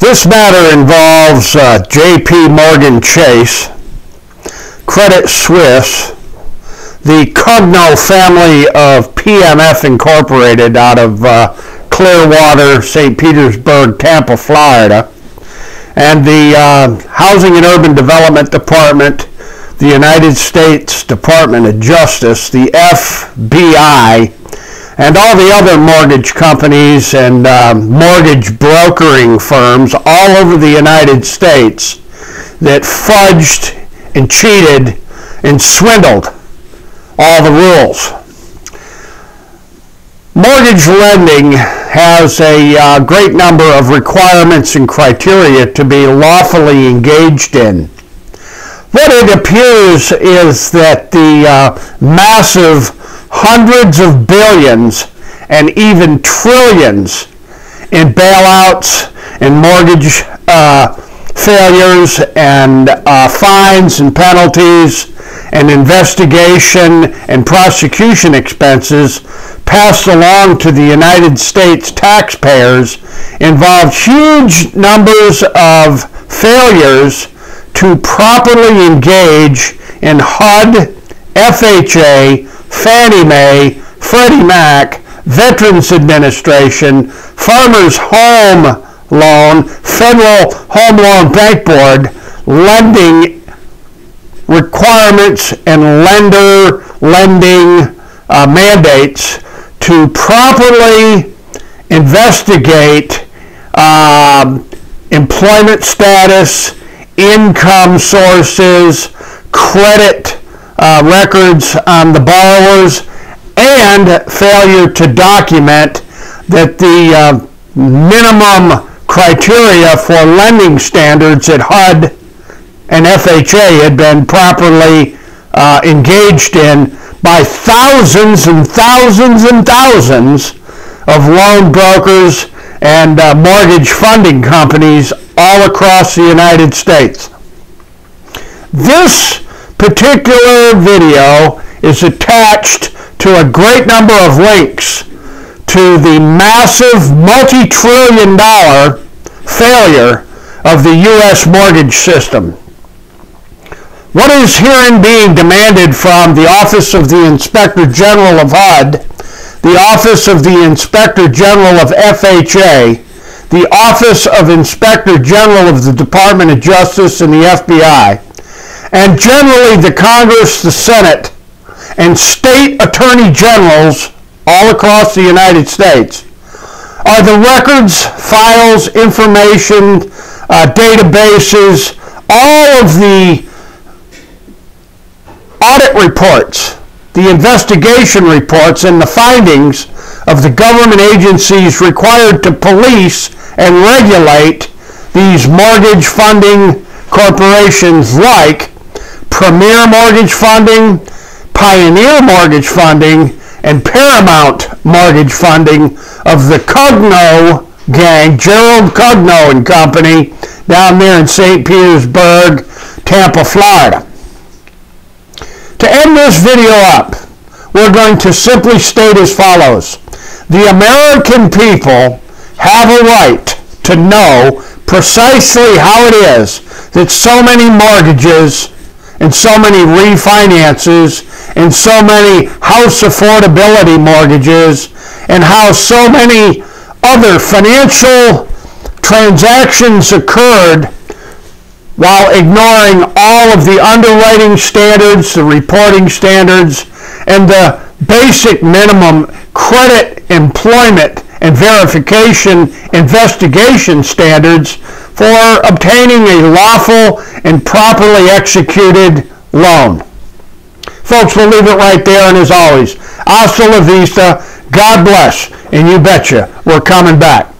This matter involves J.P. Morgan Chase, Credit Suisse, the Cogno family of PMF Incorporated out of Clearwater, St. Petersburg, Tampa, Florida, and the Housing and Urban Development Department, the United States Department of Justice, the FBI, and all the other mortgage companies and mortgage brokering firms all over the United States that fudged and cheated and swindled all the rules. Mortgage lending has a great number of requirements and criteria to be lawfully engaged in. What it appears is that the massive hundreds of billions and even trillions in bailouts and mortgage failures and fines and penalties and investigation and prosecution expenses passed along to the United States taxpayers involved huge numbers of failures to properly engage in HUD, FHA, Fannie Mae, Freddie Mac, Veterans Administration, Farmers Home Loan, Federal Home Loan Bank Board, lending requirements and lending mandates to properly investigate employment status, income sources, credit records on the borrowers, and failure to document that the minimum criteria for lending standards at HUD and FHA had been properly engaged in by thousands and thousands and thousands of loan brokers and mortgage funding companies all across the United States. This particular video is attached to a great number of links to the massive multi-trillion-dollar failure of the U.S. mortgage system. What is herein being demanded from the Office of the Inspector General of HUD, the Office of the Inspector General of FHA, the Office of Inspector General of the Department of Justice and the FBI, and generally the Congress, the Senate, and state attorney generals all across the United States, are the records, files, information, databases, all of the audit reports, the investigation reports, and the findings of the government agencies required to police and regulate these mortgage funding corporations like Premier Mortgage Funding, Pioneer Mortgage Funding, and Paramount Mortgage Funding of the Cogno gang, Gerald Cogno and Company, down there in St. Petersburg, Tampa, Florida. To end this video up, we're going to simply state as follows. The American people have a right to know precisely how it is that so many mortgages and so many refinances and so many house affordability mortgages and how so many other financial transactions occurred while ignoring all of the underwriting standards, the reporting standards, and the basic minimum credit, employment, and verification investigation standards for obtaining a lawful and properly executed loan. Folks, we'll leave it right there, and as always, hasta la vista, God bless, and you betcha, we're coming back.